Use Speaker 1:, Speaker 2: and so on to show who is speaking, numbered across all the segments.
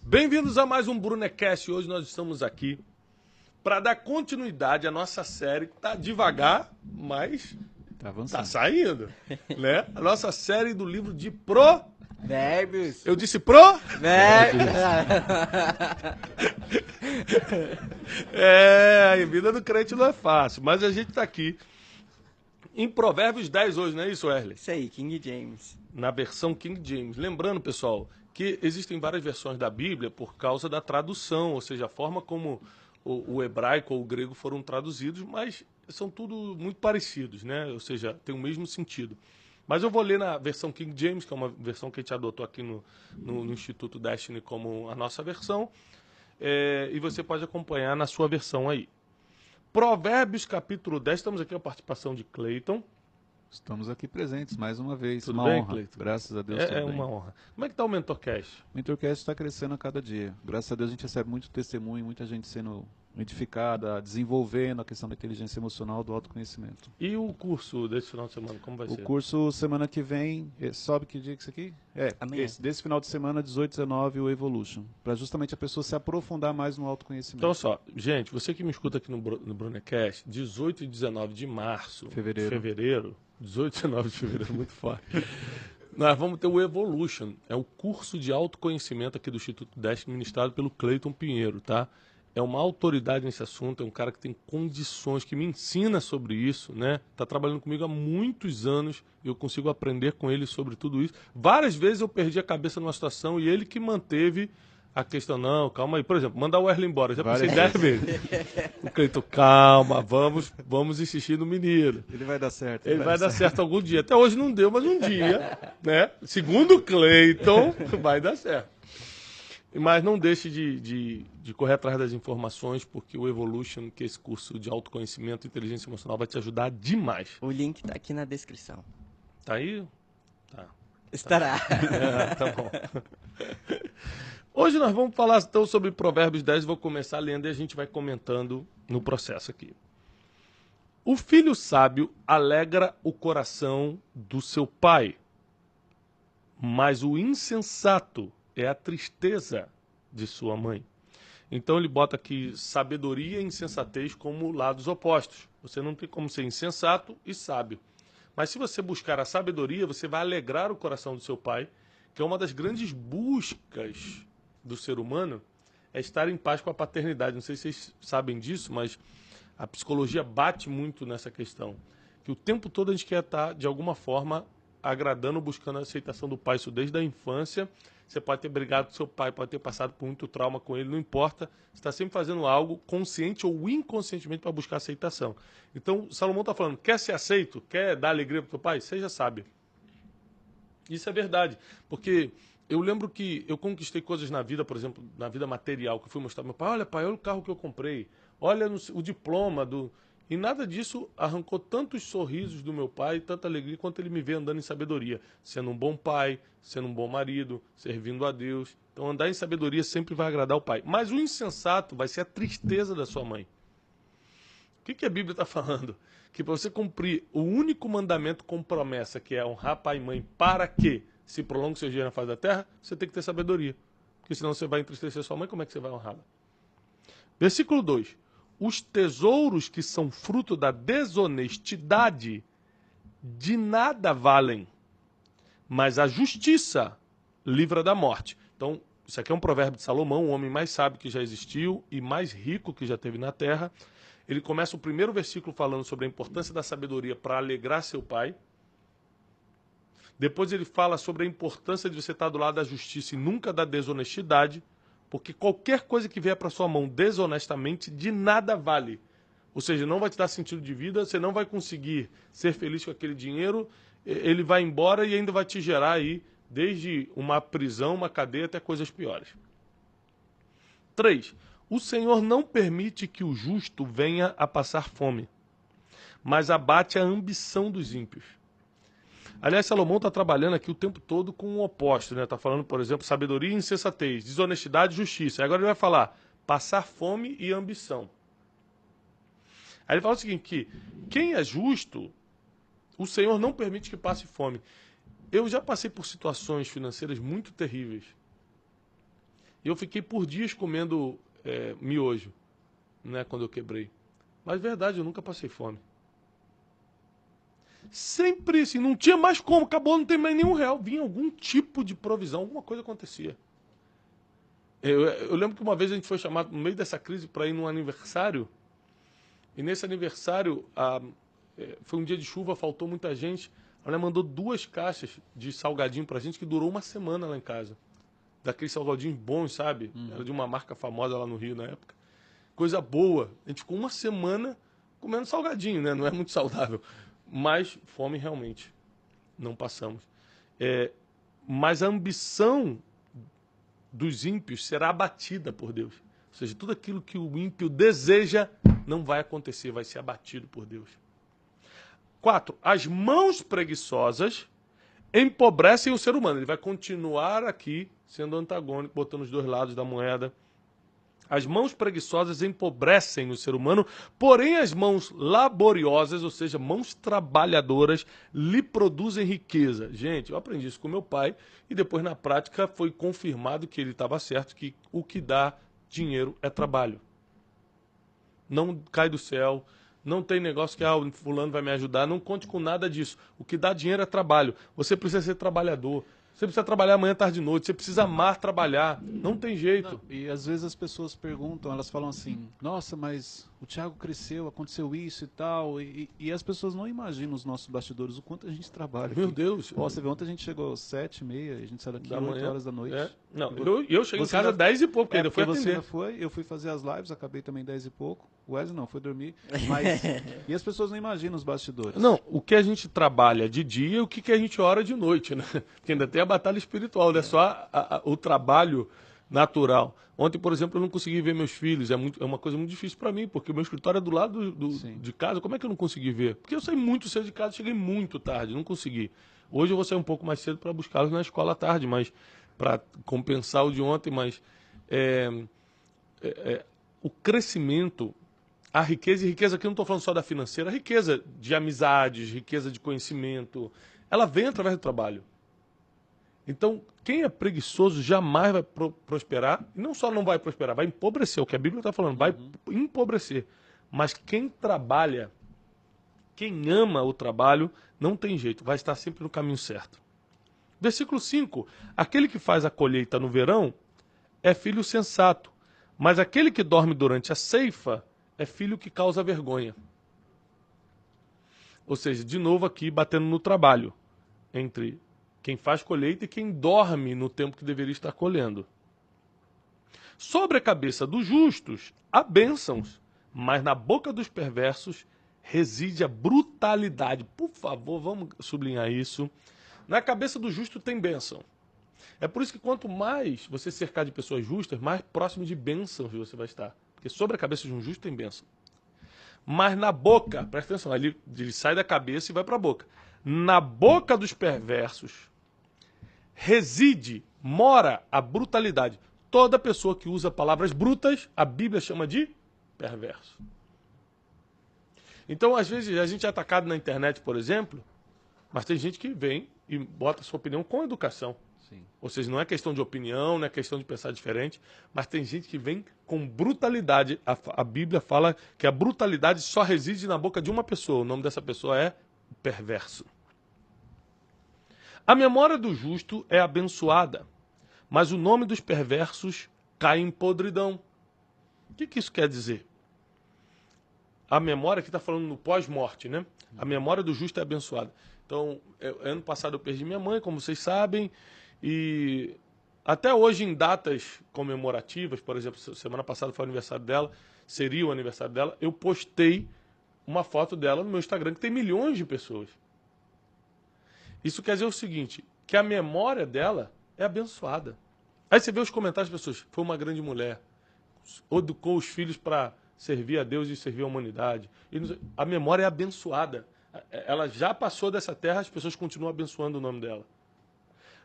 Speaker 1: Bem-vindos a mais um Brunecast. Hoje nós estamos aqui para dar continuidade à nossa série, que tá devagar, mas tá saindo, né? A nossa série do livro de
Speaker 2: Verbos.
Speaker 1: Eu disse
Speaker 2: Verbos.
Speaker 1: A vida do crente não é fácil, mas a gente tá aqui em Provérbios 10 hoje, não é isso, Wesley?
Speaker 2: Isso aí, King James.
Speaker 1: Na versão King James. Lembrando, pessoal, que existem várias versões da Bíblia por causa da tradução, ou seja, a forma como o hebraico ou o grego foram traduzidos, mas são tudo muito parecidos, né? Ou seja, tem o mesmo sentido. Mas eu vou ler na versão King James, que é uma versão que a gente adotou aqui no Instituto Destiny como a nossa versão, e você pode acompanhar na sua versão aí. Provérbios capítulo 10, estamos aqui com a participação de Cleiton.
Speaker 3: Estamos aqui presentes mais uma vez.
Speaker 1: Tudo
Speaker 3: uma
Speaker 1: bem,
Speaker 3: honra.
Speaker 1: Cleiton?
Speaker 3: Graças a Deus.
Speaker 1: É uma honra. Como é que está o MentorCast?
Speaker 3: O MentorCast está crescendo a cada dia. Graças a Deus a gente recebe muito testemunho, muita gente sendo edificada, desenvolvendo a questão da inteligência emocional, do autoconhecimento.
Speaker 1: E o curso desse final de semana, como vai ser?
Speaker 3: O curso semana que vem, sobe que dia que isso aqui?
Speaker 2: Amanhã.
Speaker 3: Desse final de semana, 18, 19, o Evolution. Para justamente a pessoa se aprofundar mais no autoconhecimento.
Speaker 1: Então, só, gente, você que me escuta aqui no Brunecast, 18 e 19 de março, fevereiro, 18 e 19 de fevereiro, muito forte. Nós vamos ter o Evolution, é o curso de autoconhecimento aqui do Instituto Destiny, ministrado pelo Cleiton Pinheiro, tá? É uma autoridade nesse assunto, é um cara que tem condições, que me ensina sobre isso, né? Tá trabalhando comigo há muitos anos e eu consigo aprender com ele sobre tudo isso. Várias vezes eu perdi a cabeça numa situação e ele que manteve a questão, não, calma aí. Por exemplo, mandar o Wesley embora, já pensei 10 vezes. O Cleiton, calma, vamos insistir no menino.
Speaker 3: Ele vai dar certo.
Speaker 1: Ele vai dar certo algum dia. Até hoje não deu, mas um dia, né? Segundo o Cleiton, vai dar certo. Mas não deixe de correr atrás das informações, porque o Evolution, que é esse curso de autoconhecimento e inteligência emocional, vai te ajudar demais.
Speaker 2: O link tá aqui na descrição.
Speaker 1: Tá aí? Tá.
Speaker 2: Estará.
Speaker 1: Tá bom. Hoje nós vamos falar então sobre Provérbios 10, vou começar lendo e a gente vai comentando no processo aqui. O filho sábio alegra o coração do seu pai, mas o insensato é a tristeza de sua mãe. Então ele bota aqui sabedoria e insensatez como lados opostos. Você não tem como ser insensato e sábio. Mas se você buscar a sabedoria, você vai alegrar o coração do seu pai, que é uma das grandes buscas do ser humano, é estar em paz com a paternidade. Não sei se vocês sabem disso, mas a psicologia bate muito nessa questão. Que o tempo todo a gente quer estar, de alguma forma, agradando, buscando a aceitação do pai. Isso desde a infância. Você pode ter brigado com seu pai, pode ter passado por muito trauma com ele, não importa. Você está sempre fazendo algo consciente ou inconscientemente para buscar aceitação. Então, Salomão está falando, quer ser aceito? Quer dar alegria para o teu pai? Seja sábio. Isso é verdade, porque eu lembro que eu conquistei coisas na vida, por exemplo, na vida material, que eu fui mostrar para meu pai, olha pai, olha o carro que eu comprei, olha o diploma do... E nada disso arrancou tantos sorrisos do meu pai, tanta alegria, quanto ele me vê andando em sabedoria. Sendo um bom pai, sendo um bom marido, servindo a Deus. Então andar em sabedoria sempre vai agradar o pai. Mas o insensato vai ser a tristeza da sua mãe. O que a Bíblia está falando? Que para você cumprir o único mandamento com promessa, que é honrar pai e mãe, para que se prolongue seu dia na face da terra, você tem que ter sabedoria. Porque senão você vai entristecer sua mãe, como é que você vai honrá-la? Versículo 2. Os tesouros que são fruto da desonestidade de nada valem, mas a justiça livra da morte. Então, isso aqui é um provérbio de Salomão, o homem mais sábio que já existiu e mais rico que já teve na terra. Ele começa o primeiro versículo falando sobre a importância da sabedoria para alegrar seu pai. Depois ele fala sobre a importância de você estar do lado da justiça e nunca da desonestidade. Porque qualquer coisa que vier para sua mão desonestamente, de nada vale. Ou seja, não vai te dar sentido de vida, você não vai conseguir ser feliz com aquele dinheiro, ele vai embora e ainda vai te gerar aí, desde uma prisão, uma cadeia, até coisas piores. 3. O Senhor não permite que o justo venha a passar fome, mas abate a ambição dos ímpios. Aliás, Salomão está trabalhando aqui o tempo todo com o oposto, né? Está falando, por exemplo, sabedoria e insensatez, desonestidade e justiça. Agora ele vai falar passar fome e ambição. Aí ele fala o seguinte, que quem é justo, o Senhor não permite que passe fome. Eu já passei por situações financeiras muito terríveis. E eu fiquei por dias comendo miojo, né, quando eu quebrei. Mas verdade, eu nunca passei fome. Sempre assim, não tinha mais como, acabou, não tem mais nenhum real. Vinha algum tipo de provisão, alguma coisa acontecia. Eu lembro que uma vez a gente foi chamado, no meio dessa crise, para ir num aniversário. E nesse aniversário, foi um dia de chuva, faltou muita gente. A mulher mandou 2 caixas de salgadinho pra gente, que durou uma semana lá em casa. Daqueles salgadinhos bons, sabe? Era de uma marca famosa lá no Rio na época. Coisa boa. A gente ficou uma semana comendo salgadinho, né? Não é muito saudável. Mas fome realmente não passamos. Mas a ambição dos ímpios será abatida por Deus. Ou seja, tudo aquilo que o ímpio deseja não vai acontecer, vai ser abatido por Deus. 4. As mãos preguiçosas empobrecem o ser humano. Ele vai continuar aqui sendo antagônico, botando os 2 lados da moeda. As mãos preguiçosas empobrecem o ser humano, porém as mãos laboriosas, ou seja, mãos trabalhadoras, lhe produzem riqueza. Gente, eu aprendi isso com meu pai e depois na prática foi confirmado que ele estava certo, que o que dá dinheiro é trabalho. Não cai do céu, não tem negócio que o fulano vai me ajudar, não conte com nada disso. O que dá dinheiro é trabalho. Você precisa ser trabalhador. Você precisa trabalhar amanhã, tarde e noite. Você precisa amar trabalhar. Não tem jeito.
Speaker 3: Não, e às vezes as pessoas perguntam, elas falam assim, nossa, mas o Thiago cresceu, aconteceu isso e tal. E as pessoas não imaginam os nossos bastidores, o quanto a gente trabalha.
Speaker 1: Meu
Speaker 3: aqui.
Speaker 1: Deus.
Speaker 3: Ó, você vê, ontem a gente chegou às 7h30, a gente saiu daqui
Speaker 1: Da
Speaker 3: 8
Speaker 1: manhã.
Speaker 3: horas da noite.
Speaker 1: Não, eu cheguei em
Speaker 3: Você
Speaker 1: casa
Speaker 3: ainda-
Speaker 1: 10 e pouco, porque ainda fui
Speaker 3: porque você
Speaker 1: atender.
Speaker 3: ainda foi, eu fui fazer as lives, acabei também 10 e pouco. O Wesley não, foi dormir. Mas, e as pessoas não imaginam os bastidores.
Speaker 1: Não, o que a gente trabalha de dia e o que a gente ora de noite, né? Porque ainda tem a batalha espiritual, não é só o trabalho natural. Ontem, por exemplo, eu não consegui ver meus filhos, é uma coisa muito difícil para mim, porque o meu escritório é do lado
Speaker 3: Sim.
Speaker 1: de casa, como é que eu não consegui ver? Porque eu saí muito cedo de casa, cheguei muito tarde, não consegui. Hoje eu vou sair um pouco mais cedo para buscá-los na escola à tarde, mas para compensar o de ontem, mas o crescimento, a riqueza, e riqueza aqui eu não estou falando só da financeira, a riqueza de amizades, riqueza de conhecimento, ela vem através do trabalho. Então, quem é preguiçoso jamais vai prosperar, e não só não vai prosperar, vai empobrecer, o que a Bíblia está falando, vai empobrecer. Mas quem trabalha, quem ama o trabalho, não tem jeito, vai estar sempre no caminho certo. Versículo 5, aquele que faz a colheita no verão é filho sensato, mas aquele que dorme durante a ceifa é filho que causa vergonha. Ou seja, de novo aqui batendo no trabalho, entre quem faz colheita e quem dorme no tempo que deveria estar colhendo. Sobre a cabeça dos justos há bênçãos, mas na boca dos perversos reside a brutalidade. Por favor, vamos sublinhar isso. Na cabeça do justo tem bênção. É por isso que quanto mais você cercar de pessoas justas, mais próximo de bênçãos você vai estar. Porque sobre a cabeça de um justo tem bênção. Mas na boca, presta atenção, ele sai da cabeça e vai para a boca. Na boca dos perversos reside, mora a brutalidade. Toda pessoa que usa palavras brutas, a Bíblia chama de perverso. Então, às vezes, a gente é atacado na internet, por exemplo, mas tem gente que vem e bota sua opinião com educação.
Speaker 3: Sim.
Speaker 1: Ou seja, não é questão de opinião, não é questão de pensar diferente, mas tem gente que vem com brutalidade. A Bíblia fala que a brutalidade só reside na boca de uma pessoa. O nome dessa pessoa é perverso. A memória do justo é abençoada, mas o nome dos perversos cai em podridão. O que isso quer dizer? A memória, aqui está falando no pós-morte, né? A memória do justo é abençoada. Então, ano passado eu perdi minha mãe, como vocês sabem, e até hoje em datas comemorativas, por exemplo, semana passada foi o aniversário dela, seria o aniversário dela, eu postei uma foto dela no meu Instagram, que tem milhões de pessoas. Isso quer dizer o seguinte, que a memória dela é abençoada. Aí você vê os comentários das pessoas, foi uma grande mulher, educou os filhos para servir a Deus e servir a humanidade. A memória é abençoada. Ela já passou dessa terra, as pessoas continuam abençoando o nome dela.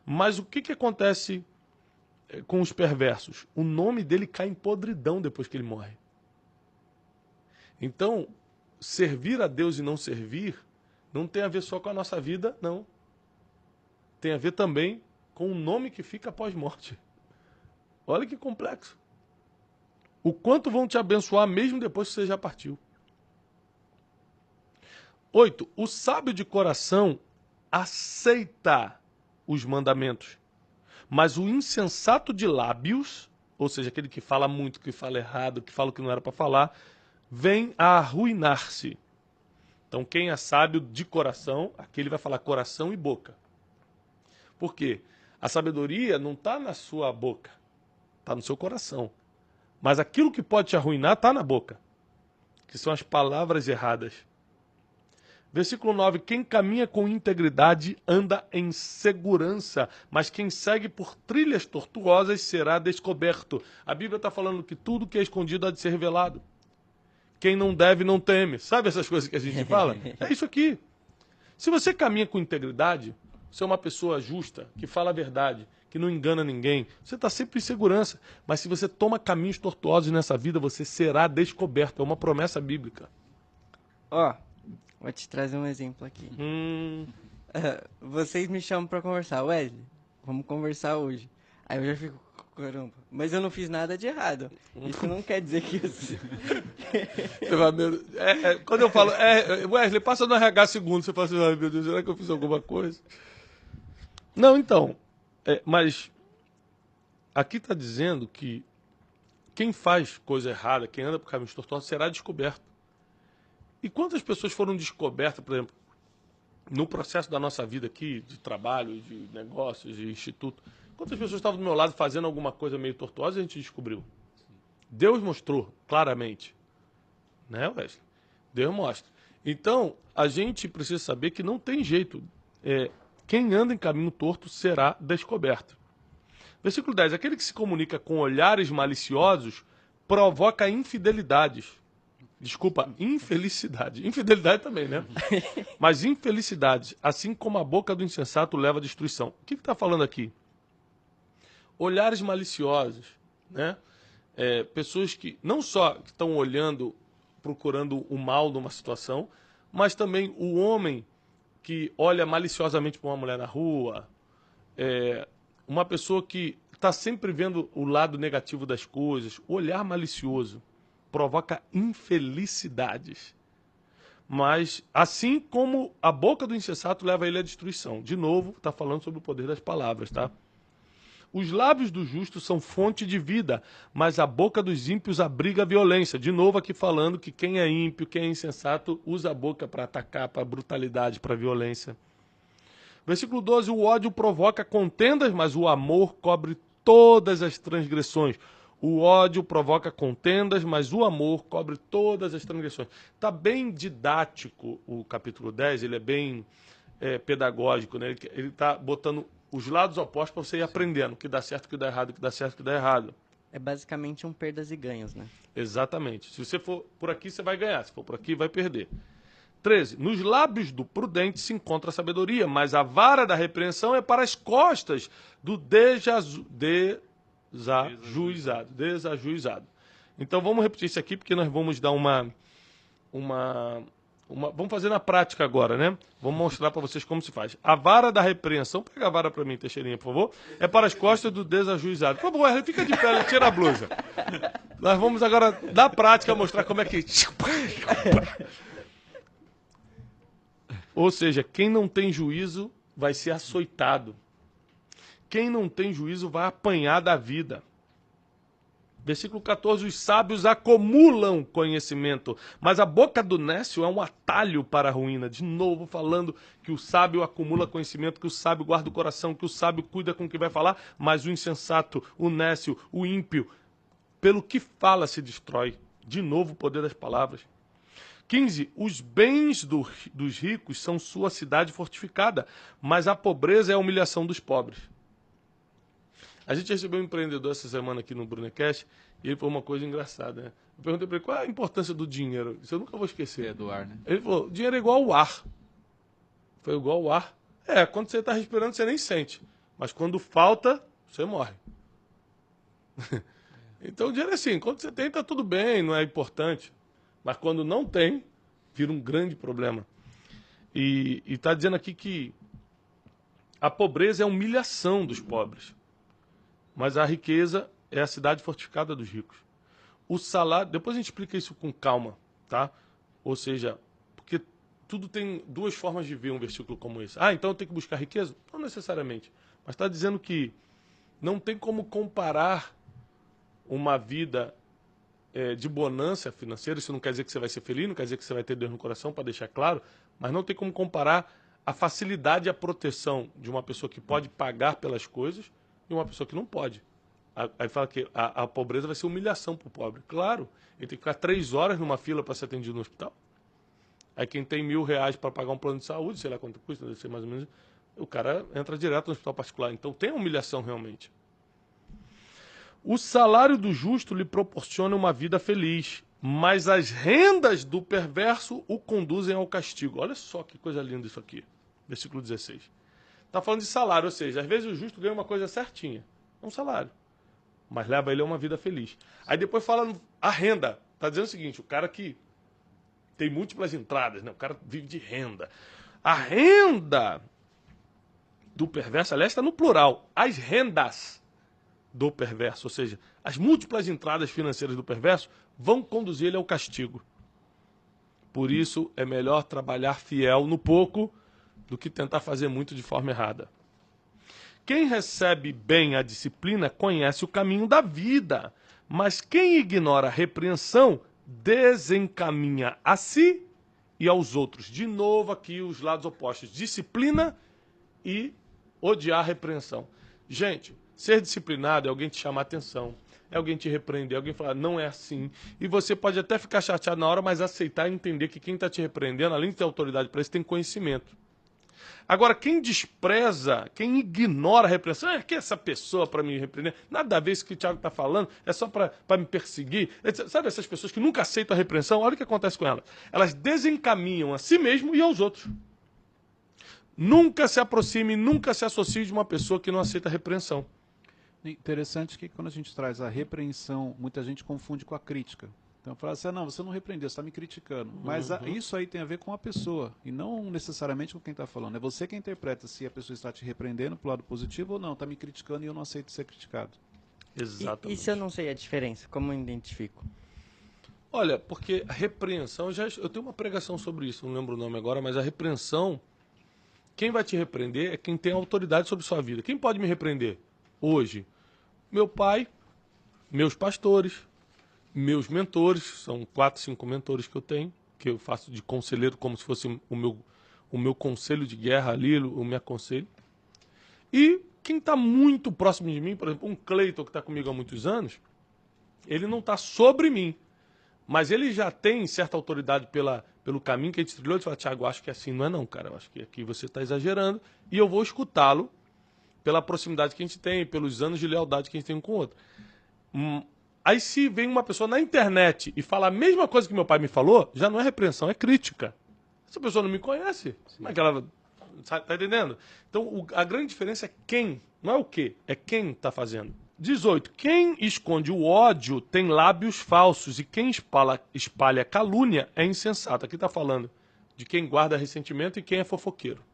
Speaker 1: Mas o que acontece com os perversos? O nome dele cai em podridão depois que ele morre. Então, servir a Deus e não servir não tem a ver só com a nossa vida, não. Tem a ver também com o nome que fica após morte. Olha que complexo. O quanto vão te abençoar mesmo depois que você já partiu. 8. O sábio de coração aceita os mandamentos, mas o insensato de lábios, ou seja, aquele que fala muito, que fala errado, que fala o que não era para falar, vem a arruinar-se. Então, quem é sábio de coração, aquele vai falar coração e boca. Por quê? A sabedoria não está na sua boca, está no seu coração. Mas aquilo que pode te arruinar está na boca, que são as palavras erradas. Versículo 9, quem caminha com integridade anda em segurança, mas quem segue por trilhas tortuosas será descoberto. A Bíblia está falando que tudo que é escondido há de ser revelado. Quem não deve não teme. Sabe essas coisas que a gente fala? É isso aqui. Se você caminha com integridade, você é uma pessoa justa, que fala a verdade, que não engana ninguém, você está sempre em segurança. Mas se você toma caminhos tortuosos nessa vida, você será descoberto. É uma promessa bíblica.
Speaker 2: Ó, vou te trazer um exemplo aqui. Vocês me chamam pra conversar. Wesley, vamos conversar hoje. Aí eu já fico, caramba, mas eu não fiz nada de errado. Isso não quer dizer que
Speaker 1: Você vai, quando eu falo, Wesley, passa no RH segundo, você fala assim, ai meu Deus, será que eu fiz alguma coisa? Não, então, mas aqui está dizendo que quem faz coisa errada, quem anda por caminhos tortuosos, será descoberto. E quantas pessoas foram descobertas, por exemplo, no processo da nossa vida aqui, de trabalho, de negócios, de instituto, quantas pessoas estavam do meu lado fazendo alguma coisa meio tortuosa e a gente descobriu? Deus mostrou claramente. Né, Wesley? Deus mostra. Então, a gente precisa saber que não tem jeito. Quem anda em caminho torto será descoberto. Versículo 10. Aquele que se comunica com olhares maliciosos provoca infidelidades. Desculpa, infelicidade. Infidelidade também, né? Mas infelicidade, assim como a boca do insensato leva à destruição. O que está falando aqui? Olhares maliciosos, né? Pessoas que não só estão olhando, procurando o mal numa situação, mas também o homem que olha maliciosamente para uma mulher na rua, uma pessoa que está sempre vendo o lado negativo das coisas, o olhar malicioso provoca infelicidades. Mas, assim como a boca do insensato leva ele à destruição. De novo, está falando sobre o poder das palavras, tá? Os lábios do justo são fonte de vida, mas a boca dos ímpios abriga a violência. De novo aqui falando que quem é ímpio, quem é insensato, usa a boca para atacar, para brutalidade, para violência. Versículo 12, o ódio provoca contendas, mas o amor cobre todas as transgressões. O ódio provoca contendas, mas o amor cobre todas as transgressões. Está bem didático o capítulo 10, ele é bem pedagógico, né? Ele está botando os lados opostos para você ir aprendendo o que dá certo, o que dá errado, o que dá certo, o que dá errado.
Speaker 2: É basicamente um perdas e ganhos, né?
Speaker 1: Exatamente. Se você for por aqui, você vai ganhar. Se for por aqui, vai perder. 13. Nos lábios do prudente se encontra a sabedoria, mas a vara da repreensão é para as costas do desajuizado. Então vamos repetir isso aqui, porque nós vamos dar vamos fazer na prática agora, né? Vamos mostrar para vocês como se faz. A vara da repreensão, pega a vara para mim, Teixeirinha, por favor, é para as costas do desajuizado. Por favor, fica de pé, tira a blusa. Nós vamos agora, na prática, mostrar como é que... Ou seja, quem não tem juízo vai ser açoitado. Quem não tem juízo vai apanhar da vida. Versículo 14, os sábios acumulam conhecimento, mas a boca do nécio é um atalho para a ruína. De novo falando que o sábio acumula conhecimento, que o sábio guarda o coração, que o sábio cuida com o que vai falar, mas o insensato, o nécio, o ímpio, pelo que fala se destrói. De novo o poder das palavras. 15, os bens dos ricos são sua cidade fortificada, mas a pobreza é a humilhação dos pobres. A gente recebeu um empreendedor essa semana aqui no Brunecast e ele falou uma coisa engraçada, né? Eu perguntei para ele qual é a importância do dinheiro. Isso eu nunca vou esquecer.
Speaker 3: É do ar, né?
Speaker 1: Ele falou, dinheiro é igual ao ar. Foi igual ao ar. Quando você está respirando, você nem sente. Mas quando falta, você morre. Então o dinheiro é assim, quando você tem, está tudo bem, não é importante. Mas quando não tem, vira um grande problema. E está dizendo aqui que a pobreza é a humilhação dos pobres. Mas a riqueza é a cidade fortificada dos ricos. O salário... Depois a gente explica isso com calma, tá? Ou seja, porque tudo tem duas formas de ver um versículo como esse. Ah, então eu tenho que buscar riqueza? Não necessariamente. Mas está dizendo que não tem como comparar uma vida de bonança financeira. Isso não quer dizer que você vai ser feliz, não quer dizer que você vai ter Deus no coração, para deixar claro. Mas não tem como comparar a facilidade e a proteção de uma pessoa que pode pagar pelas coisas e uma pessoa que não pode. Aí fala que a pobreza vai ser humilhação para o pobre. Claro, ele tem que ficar 3 horas numa fila para ser atendido no hospital. Aí quem tem R$1.000 para pagar um plano de saúde, sei lá quanto custa, deve ser mais ou menos, o cara entra direto no hospital particular. Então tem humilhação realmente. O salário do justo lhe proporciona uma vida feliz, mas as rendas do perverso o conduzem ao castigo. Olha só que coisa linda isso aqui. Versículo 16. Está falando de salário, ou seja, às vezes o justo ganha uma coisa certinha, um salário, mas leva ele a uma vida feliz. Aí depois fala a renda. Está dizendo o seguinte, o cara que tem múltiplas entradas, né? O cara vive de renda. A renda do perverso, aliás, está no plural. As rendas do perverso, ou seja, as múltiplas entradas financeiras do perverso vão conduzir ele ao castigo. Por isso, é melhor trabalhar fiel no pouco do que tentar fazer muito de forma errada. Quem recebe bem a disciplina conhece o caminho da vida, mas quem ignora a repreensão desencaminha a si e aos outros. De novo aqui os lados opostos, disciplina e odiar a repreensão. Gente, ser disciplinado é alguém te chamar a atenção, é alguém te repreender, é alguém falar, não é assim. E você pode até ficar chateado na hora, mas aceitar e entender que quem está te repreendendo, além de ter autoridade para isso, tem conhecimento. Agora, quem despreza, quem ignora a repreensão, que é essa pessoa para me repreender? Nada a ver isso que o Tiago está falando, é só para me perseguir. Sabe essas pessoas que nunca aceitam a repreensão? Olha o que acontece com elas. Elas desencaminham a si mesmo e aos outros. Nunca se aproxime, nunca se associe de uma pessoa que não aceita a repreensão.
Speaker 3: Interessante que quando a gente traz a repreensão, muita gente confunde com a crítica. Então fala assim, não, você não repreendeu, você está me criticando. Mas isso aí tem a ver com a pessoa, e não necessariamente com quem está falando. É você que interpreta se a pessoa está te repreendendo pro lado positivo ou não, está me criticando e eu não aceito ser criticado.
Speaker 1: Exatamente.
Speaker 2: E se eu não sei a diferença, como eu identifico?
Speaker 1: Olha, porque a repreensão, eu tenho uma pregação sobre isso, não lembro o nome agora, mas a repreensão, quem vai te repreender é quem tem autoridade sobre sua vida. Quem pode me repreender hoje? Meu pai, meus pastores, meus mentores, são 4, 5 mentores que eu tenho, que eu faço de conselheiro como se fosse o meu conselho de guerra ali, o me aconselho. E quem está muito próximo de mim, por exemplo, um Cleiton que está comigo há muitos anos, ele não está sobre mim, mas ele já tem certa autoridade pelo caminho que a gente trilhou. Ele fala, Tiago, acho que assim não é não, cara, eu acho que aqui você está exagerando, e eu vou escutá-lo pela proximidade que a gente tem, pelos anos de lealdade que a gente tem um com o outro. Aí se vem uma pessoa na internet e fala a mesma coisa que meu pai me falou, já não é repreensão, é crítica. Essa pessoa não me conhece. Como é que ela... Tá entendendo? Então a grande diferença é quem, não é o que, é quem está fazendo. 18. Quem esconde o ódio tem lábios falsos e quem espalha calúnia é insensato. Aqui está falando de quem guarda ressentimento e quem é fofoqueiro.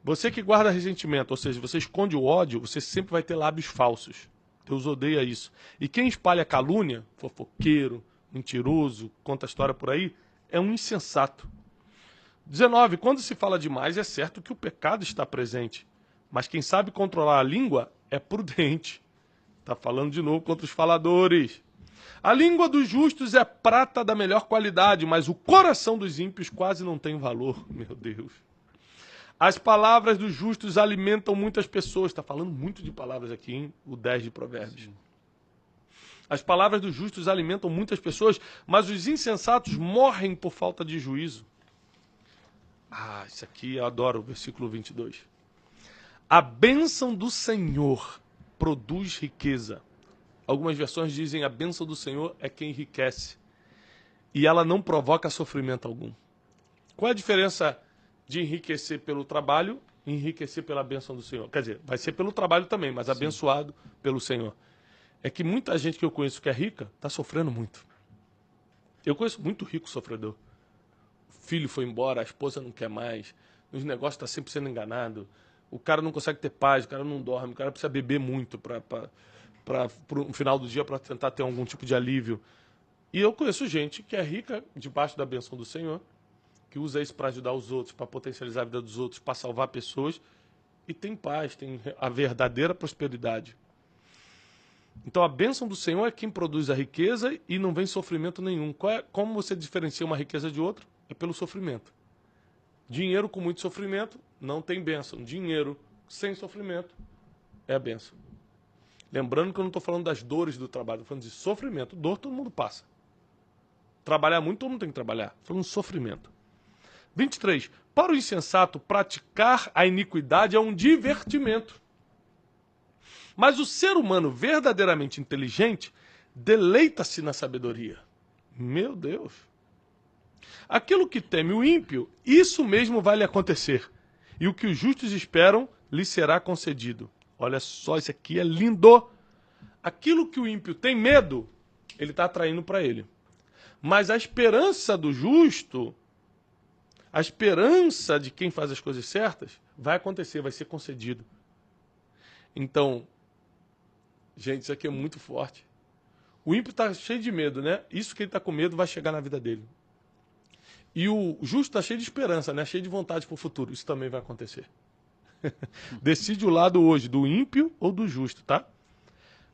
Speaker 1: Você que guarda ressentimento, ou seja, você esconde o ódio, você sempre vai ter lábios falsos. Deus odeia isso. E quem espalha calúnia, fofoqueiro, mentiroso, conta a história por aí, é um insensato. 19. Quando se fala demais, é certo que o pecado está presente. Mas quem sabe controlar a língua é prudente. Está falando de novo contra os faladores. A língua dos justos é prata da melhor qualidade, mas o coração dos ímpios quase não tem valor. Meu Deus. As palavras dos justos alimentam muitas pessoas. Está falando muito de palavras aqui, hein? O 10 de Provérbios. Sim. As palavras dos justos alimentam muitas pessoas, mas os insensatos morrem por falta de juízo. Ah, isso aqui eu adoro, o versículo 22. A bênção do Senhor produz riqueza. Algumas versões dizem a bênção do Senhor é quem enriquece. E ela não provoca sofrimento algum. Qual é a diferença de enriquecer pelo trabalho e enriquecer pela bênção do Senhor? Quer dizer, vai ser pelo trabalho também, mas abençoado pelo Senhor. É que muita gente que eu conheço que é rica está sofrendo muito. Eu conheço muito rico sofredor. O filho foi embora, a esposa não quer mais, os negócios estão sempre sendo enganado, o cara não consegue ter paz, o cara não dorme, o cara precisa beber muito no final do dia para tentar ter algum tipo de alívio. E eu conheço gente que é rica debaixo da bênção do Senhor, que usa isso para ajudar os outros, para potencializar a vida dos outros, para salvar pessoas, e tem paz, tem a verdadeira prosperidade. Então a bênção do Senhor é quem produz a riqueza e não vem sofrimento nenhum. Como você diferencia uma riqueza de outra? É pelo sofrimento. Dinheiro com muito sofrimento não tem bênção. Dinheiro sem sofrimento é a bênção. Lembrando que eu não estou falando das dores do trabalho, estou falando de sofrimento. Dor todo mundo passa. Trabalhar muito, todo mundo tem que trabalhar. Estou falando de sofrimento. 23. Para o insensato, praticar a iniquidade é um divertimento. Mas o ser humano verdadeiramente inteligente deleita-se na sabedoria. Meu Deus. Aquilo que teme o ímpio, isso mesmo vai lhe acontecer. E o que os justos esperam, lhe será concedido. Olha só, isso aqui é lindo. Aquilo que o ímpio tem medo, ele está atraindo para ele. Mas a esperança do justo, a esperança de quem faz as coisas certas, vai acontecer, vai ser concedido. Então, gente, isso aqui é muito forte. O ímpio está cheio de medo, né? Isso que ele está com medo vai chegar na vida dele. E o justo está cheio de esperança, né? Cheio de vontade para o futuro. Isso também vai acontecer. Decide o lado hoje, do ímpio ou do justo, tá?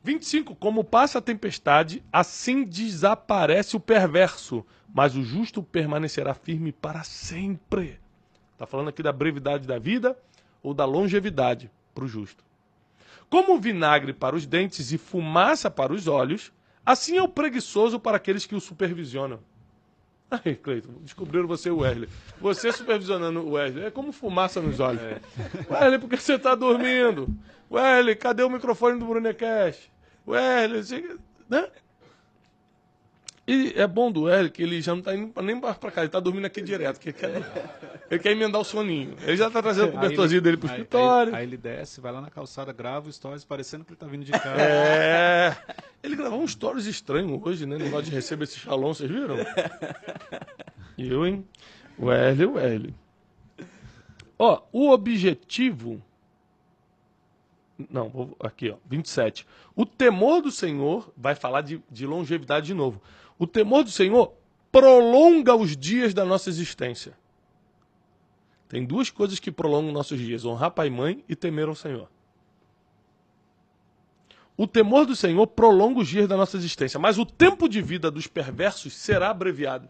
Speaker 1: 25. Como passa a tempestade, assim desaparece o perverso, mas o justo permanecerá firme para sempre. Está falando aqui da brevidade da vida ou da longevidade para o justo. Como vinagre para os dentes e fumaça para os olhos, assim é o preguiçoso para aqueles que o supervisionam. Aí, Cleiton, descobriram você e o Wesley. Você supervisionando o Wesley é como fumaça nos olhos. Wesley, por que você está dormindo? Wesley, cadê o microfone do Brunecast? Wesley, você... né? E é bom do Wesley que ele já não está indo nem para cá, ele está dormindo aqui direto. Ele quer emendar o soninho. Ele já está trazendo o cobertorzinho dele para o escritório.
Speaker 3: Aí ele desce, vai lá na calçada, grava o stories, parecendo que ele está vindo de casa.
Speaker 1: É. Ele gravou um stories estranho hoje, né? Negócio de receber esse shalom, vocês viram? E eu, hein? Wesley. Ó, o objetivo... Não, aqui, ó, 27. O temor do Senhor, vai falar de longevidade de novo. O temor do Senhor prolonga os dias da nossa existência. Tem duas coisas que prolongam nossos dias: honrar pai e mãe e temer ao Senhor. O temor do Senhor prolonga os dias da nossa existência, mas o tempo de vida dos perversos será abreviado.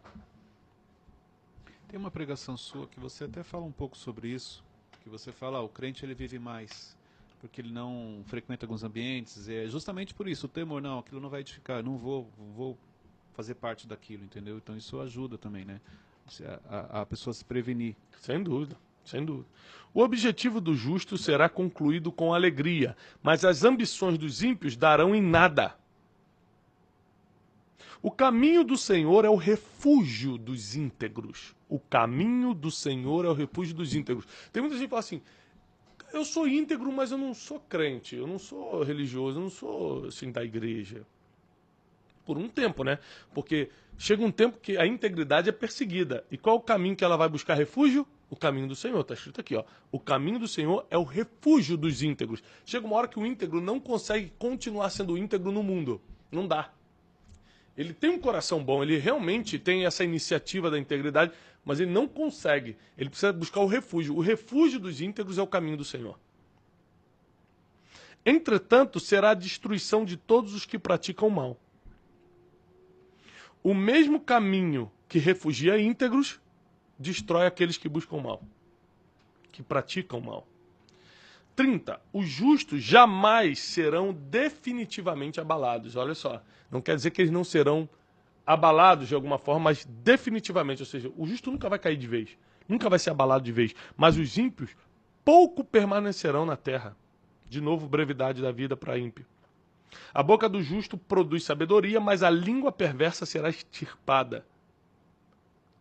Speaker 3: Tem uma pregação sua que você até fala um pouco sobre isso, que você fala, o crente ele vive mais, porque ele não frequenta alguns ambientes, é justamente por isso, o temor, não, aquilo não vai edificar, não vou fazer parte daquilo, entendeu? Então isso ajuda também, né? A pessoa se prevenir.
Speaker 1: Sem dúvida, sem dúvida. O objetivo do justo será concluído com alegria, mas as ambições dos ímpios darão em nada. O caminho do Senhor é o refúgio dos íntegros. O caminho do Senhor é o refúgio dos íntegros. Tem muita gente que fala assim, eu sou íntegro, mas eu não sou crente, eu não sou religioso, eu não sou assim da igreja. Por um tempo, né? Porque chega um tempo que a integridade é perseguida. E qual é o caminho que ela vai buscar refúgio? O caminho do Senhor. Está escrito aqui, ó. O caminho do Senhor é o refúgio dos íntegros. Chega uma hora que o íntegro não consegue continuar sendo íntegro no mundo. Não dá. Ele tem um coração bom, ele realmente tem essa iniciativa da integridade, mas ele não consegue. Ele precisa buscar o refúgio. O refúgio dos íntegros é o caminho do Senhor. Entretanto, será a destruição de todos os que praticam o mal. O mesmo caminho que refugia íntegros, destrói aqueles que buscam o mal, que praticam o mal. 30. Os justos jamais serão definitivamente abalados. Olha só, não quer dizer que eles não serão abalados de alguma forma, mas definitivamente. Ou seja, o justo nunca vai cair de vez, nunca vai ser abalado de vez. Mas os ímpios pouco permanecerão na terra. De novo, brevidade da vida para ímpio. A boca do justo produz sabedoria, mas a língua perversa será extirpada.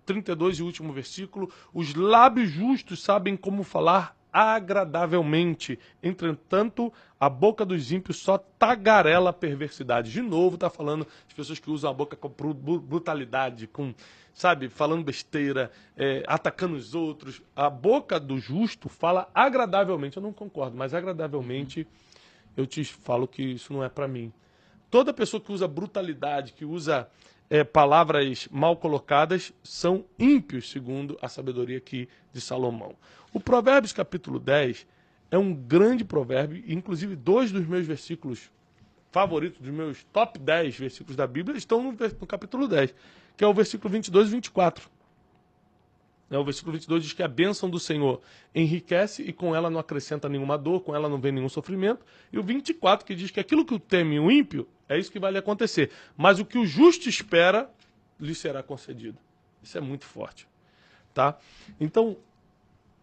Speaker 1: 32 e último versículo. Os lábios justos sabem como falar agradavelmente. Entretanto, a boca dos ímpios só tagarela a perversidade. De novo, está falando de pessoas que usam a boca com brutalidade, com, sabe, falando besteira, atacando os outros. A boca do justo fala agradavelmente. Eu não concordo, mas agradavelmente eu te falo que isso não é para mim. Toda pessoa que usa brutalidade, que usa palavras mal colocadas, são ímpios, segundo a sabedoria aqui de Salomão. O Provérbios capítulo 10 é um grande provérbio, inclusive 2 dos meus versículos favoritos, dos meus top 10 versículos da Bíblia, estão no capítulo 10, que é o versículo 22 e 24. O versículo 22 diz que a bênção do Senhor enriquece e com ela não acrescenta nenhuma dor, com ela não vem nenhum sofrimento. E o 24 que diz que aquilo que teme o ímpio, é isso que vai lhe acontecer. Mas o que o justo espera, lhe será concedido. Isso é muito forte. Tá? Então,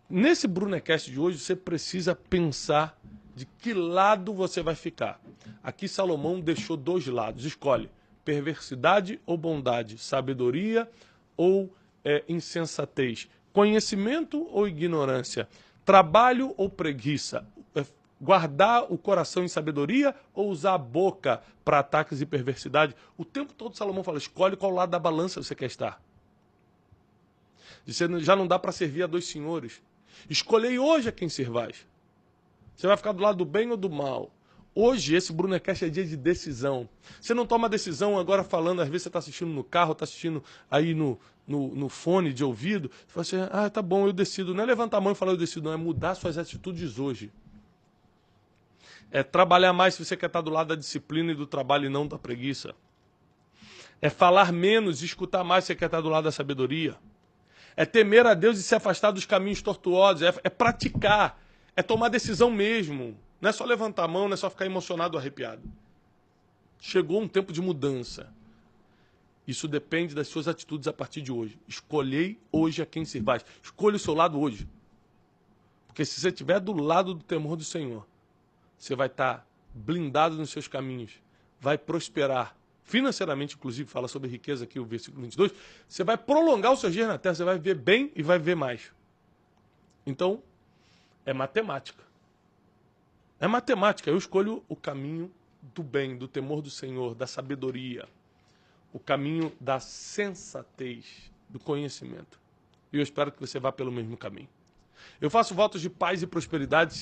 Speaker 1: nesse Brunecast de hoje, você precisa pensar de que lado você vai ficar. Aqui Salomão deixou 2 lados. Escolhe perversidade ou bondade, sabedoria ou insensatez, conhecimento ou ignorância, trabalho ou preguiça, guardar o coração em sabedoria ou usar a boca para ataques e perversidade. O tempo todo Salomão fala, escolhe qual lado da balança você quer estar. Você já não dá para servir a 2 senhores. Escolhei hoje a quem servais. Você vai ficar do lado do bem ou do mal? Hoje, esse Brunecast é dia de decisão. Você não toma decisão agora falando, às vezes você está assistindo no carro, está assistindo aí no fone de ouvido, você fala assim, tá bom, eu decido. Não é levantar a mão e falar eu decido, não, é mudar suas atitudes hoje. É trabalhar mais se você quer estar do lado da disciplina e do trabalho e não da preguiça. É falar menos e escutar mais se você quer estar do lado da sabedoria. É temer a Deus e se afastar dos caminhos tortuosos. É praticar. É tomar decisão mesmo. Não é só levantar a mão, não é só ficar emocionado ou arrepiado. Chegou um tempo de mudança. Isso depende das suas atitudes a partir de hoje. Escolhei hoje a quem servais. Escolha o seu lado hoje. Porque se você estiver do lado do temor do Senhor, você vai estar blindado nos seus caminhos. Vai prosperar. Financeiramente, inclusive, fala sobre riqueza aqui, o versículo 22. Você vai prolongar os seus dias na terra. Você vai ver bem e vai ver mais. Então, é matemática. É matemática. Eu escolho o caminho do bem, do temor do Senhor, da sabedoria. O caminho da sensatez, do conhecimento. E eu espero que você vá pelo mesmo caminho. Eu faço votos de paz e prosperidade